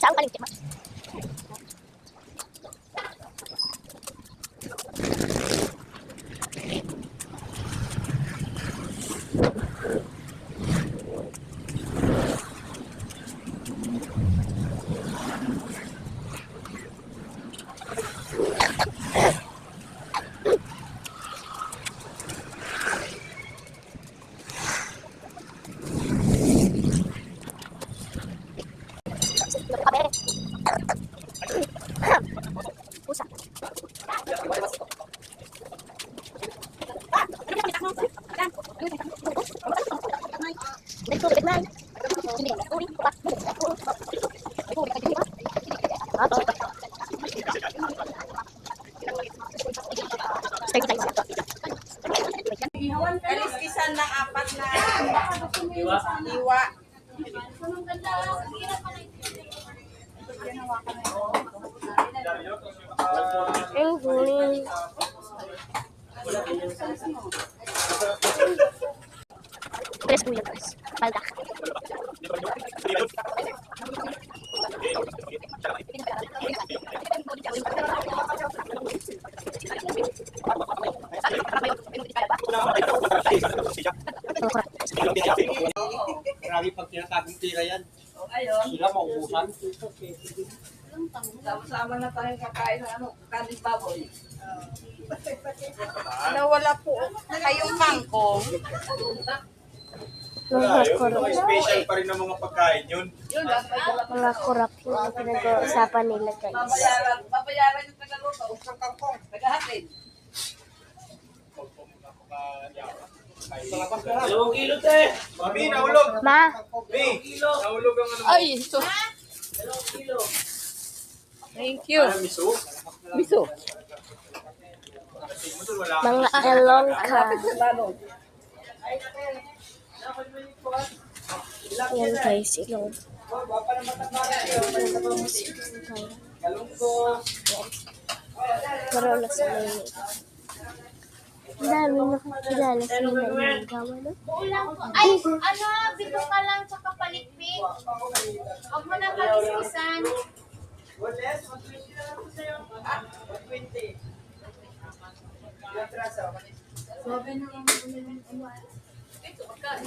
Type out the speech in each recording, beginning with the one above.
Saan palengke, ma? Pusa. Kaliskisan ng apat na iwa. Ang huli. Tres po yun, guys. Paldak. Marami pag tinatagong tira yan. Ayun. Sila maubusan. Sama-sama na tayong kakain ng kanin baboy. Nawala po kayong kangkong. Mga Special pa rin ng mga pagkain yun. Yun, dapat kurap yung pinag-uusapan nila, guys. babayaran yung tagaluto. Usang kangkong. Tagahatid. Dalawang kilo, te. Mami, nahulog. Ma, Mami, nahulog ang ano. Ay, so. Thank you. Miso. Miso. mga along ka. Yan, guys, ilong. Marala sa may. Ang dami nakakilala sa mga gawa, no? Ay, ano, bito ka lang sa kapalitpik. Huwag mo na paliskisan.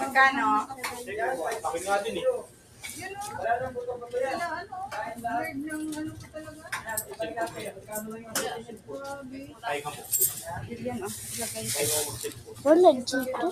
Magkano? Akin nga din eh. Ay, kamo. Wala dito.